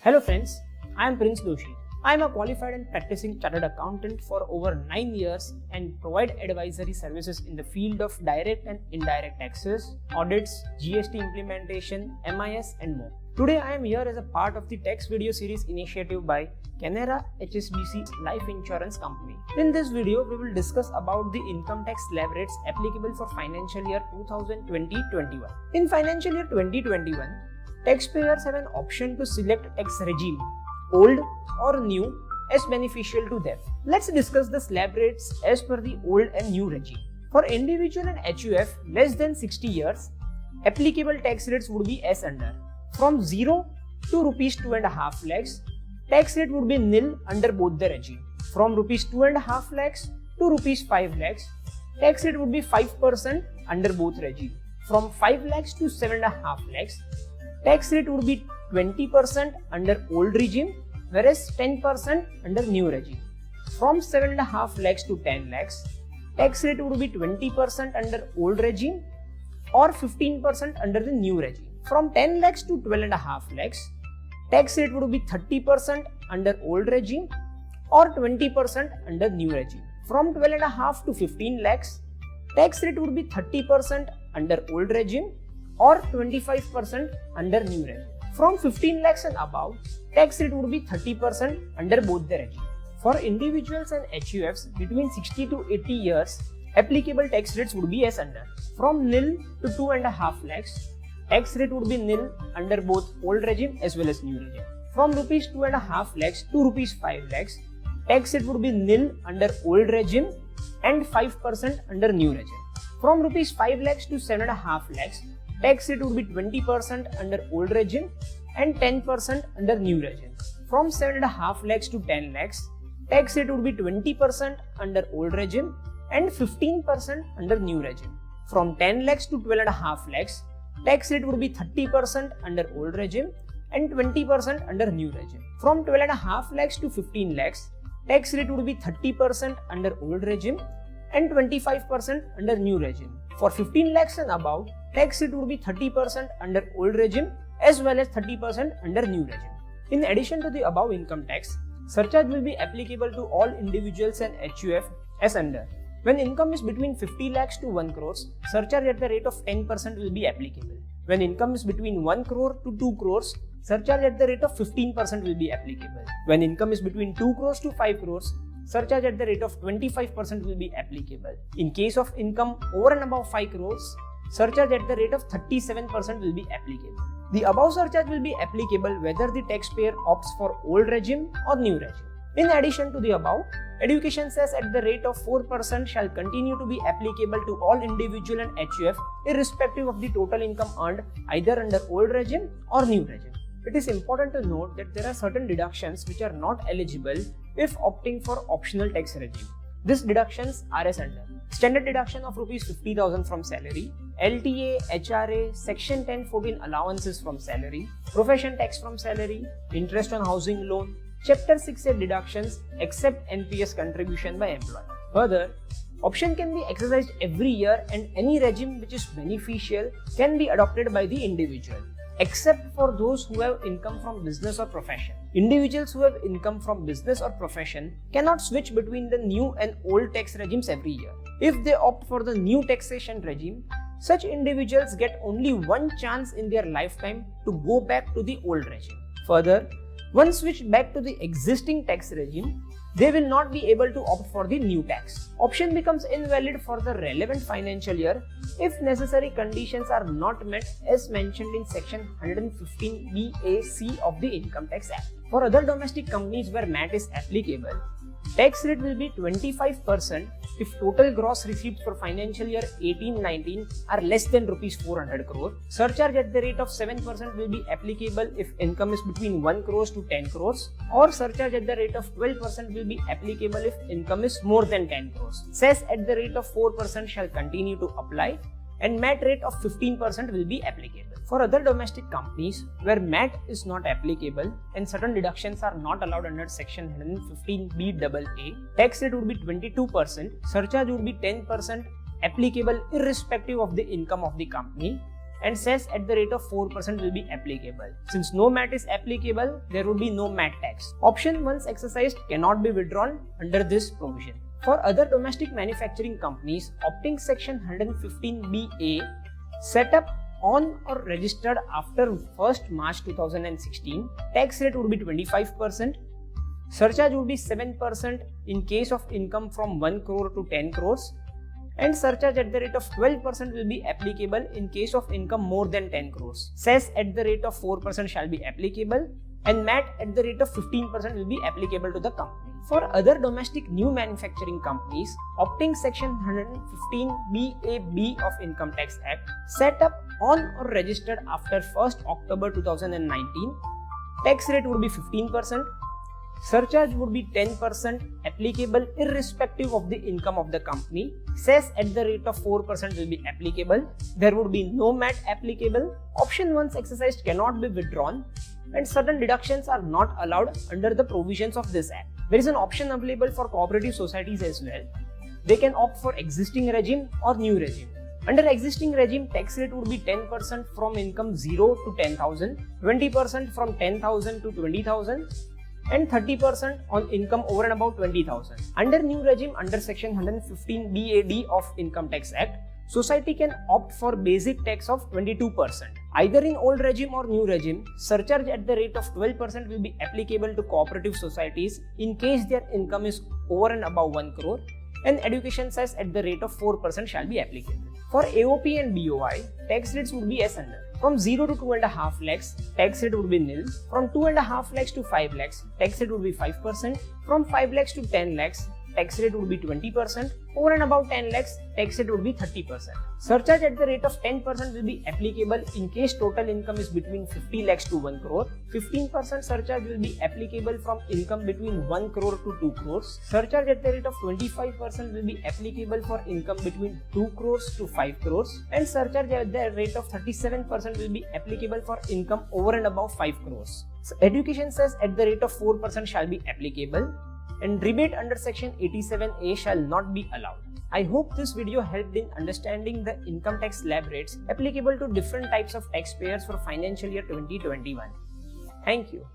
Hello friends, I am Prince Doshi. I am a qualified and practicing chartered accountant for over 9 years and provide advisory services in the field of direct and indirect taxes, audits, GST implementation, MIS and more. Today I am here as a part of the tax video series initiative by Canara HSBC Life Insurance Company. In this video, we will discuss about the income tax slab rates applicable for financial year 2020-21. In financial year 2021, taxpayers have an option to select tax regime, old or new, as beneficial to them. Let's discuss the slab rates as per the old and new regime. For individual and HUF less than 60 years, applicable tax rates would be as under. From 0 to rupees 2.5 lakhs, tax rate would be nil under both the regime. From rupees 2.5 lakhs to rupees 5 lakhs, tax rate would be 5% under both regime. From 5 lakhs to 7.5 lakhs, tax rate would be 20% under old regime, whereas 10% under new regime. From 7.5 lakhs to 10 lakhs, tax rate would be 20% under old regime or 15% under the new regime. From 10 lakhs to 12.5 lakhs, tax rate would be 30% under old regime or 20% under new regime. From 12.5 to 15 lakhs, tax rate would be 30% under old regime or 25% under new regime. From 15 lakhs and above, tax rate would be 30% under both the regime. For individuals and HUFs between 60 to 80 years, applicable tax rates would be as under. From nil to 2.5 lakhs, tax rate would be nil under both old regime as well as new regime. From rupees 2.5 lakhs to rupees 5 lakhs, tax rate would be nil under old regime and 5% under new regime. From rupees 5 lakhs to 7.5 lakhs, tax rate would be 20% under old regime and 10% under new regime. From 7.5 lakhs to 10 lakhs, tax rate would be 20% under old regime and 15% under new regime. From 10 lakhs to 12.5 lakhs, tax rate would be 30% under old regime and 20% under new regime. From 12.5 lakhs to 15 lakhs, tax rate would be 30% under old regime and 25% under new regime. For 15 lakhs and above, tax rate would be 30% under old regime as well as 30% under new regime. In addition to the above income tax, surcharge will be applicable to all individuals and HUF as under. When income is between 50 lakhs to 1 crores, surcharge at the rate of 10% will be applicable. When income is between 1 crore to 2 crores, surcharge at the rate of 15% will be applicable. When income is between 2 crores to 5 crores, surcharge at the rate of 25% will be applicable. In case of income over and above 5 crores, surcharge at the rate of 37% will be applicable. The above surcharge will be applicable whether the taxpayer opts for old regime or new regime. In addition to the above, education cess at the rate of 4% shall continue to be applicable to all individual and HUF irrespective of the total income earned either under old regime or new regime. It is important to note that there are certain deductions which are not eligible if opting for optional tax regime. These deductions are as under. Standard deduction of rupees 50,000 from salary, LTA, HRA, Section 1014 allowances from salary, profession tax from salary, interest on housing loan, Chapter 6A deductions except NPS contribution by employer. Further, option can be exercised every year and any regime which is beneficial can be adopted by the individual, except for those who have income from business or profession. Individuals who have income from business or profession cannot switch between the new and old tax regimes every year. If they opt for the new taxation regime, such individuals get only one chance in their lifetime to go back to the old regime. Further, once switched back to the existing tax regime, they will not be able to opt for the new tax. Option becomes invalid for the relevant financial year if necessary conditions are not met as mentioned in section 115BAC of the Income Tax Act. For other domestic companies where MAT is applicable, tax rate will be 25% if total gross receipts for financial year 18-19 are less than rupees 400 crore. Surcharge at the rate of 7% will be applicable if income is between 1 crores to 10 crores, or surcharge at the rate of 12% will be applicable if income is more than 10 crores. Cess at the rate of 4% shall continue to apply and MAT rate of 15% will be applicable. For other domestic companies where MAT is not applicable and certain deductions are not allowed under section 115BAA, tax rate would be 22%, surcharge would be 10% applicable irrespective of the income of the company, and cess at the rate of 4% will be applicable. Since no MAT is applicable, there would be no MAT tax. Option once exercised cannot be withdrawn under this provision. For other domestic manufacturing companies opting section 115BA set up on or registered after 1st March 2016, tax rate would be 25%. Surcharge would be 7% in case of income from 1 crore to 10 crores. And surcharge at the rate of 12% will be applicable in case of income more than 10 crores. Cess at the rate of 4% shall be applicable, and MAT at the rate of 15% will be applicable to the company. For other domestic new manufacturing companies opting section 115BAB of Income Tax Act set up on or registered after 1st October 2019, tax rate would be 15%. Surcharge would be 10% applicable irrespective of the income of the company. Cess at the rate of 4% will be applicable. There would be no MAT applicable. Option once exercised cannot be withdrawn, and certain deductions are not allowed under the provisions of this act. There is an option available for cooperative societies as well. They can opt for existing regime or new regime. Under existing regime, tax rate would be 10% from income 0 to 10,000, 20% from 10,000 to 20,000, and 30% on income over and above 20,000. Under new regime, under section 115BAD of Income Tax Act, society can opt for basic tax of 22%. Either in old regime or new regime, surcharge at the rate of 12% will be applicable to cooperative societies in case their income is over and above 1 crore, and education cess at the rate of 4% shall be applicable. For AOP and BOI, tax rates would be as under. From 0 to 2.5 lakhs, tax rate would be nil. From 2.5 lakhs to 5 lakhs, tax rate would be 5%. From 5 lakhs to 10 lakhs, tax rate would be 20%. Over and above 10 lakhs, tax rate would be 30%. Surcharge at the rate of 10% will be applicable in case total income is between 50 lakhs to 1 crore. 15% surcharge will be applicable from income between 1 crore to 2 crores. Surcharge at the rate of 25% will be applicable for income between 2 crores to 5 crores. And surcharge at the rate of 37% will be applicable for income over and above 5 crores. So education cess at the rate of 4% shall be applicable, and rebate under section 87A shall not be allowed. I hope this video helped in understanding the income tax slab rates applicable to different types of taxpayers for financial year 2021. Thank you.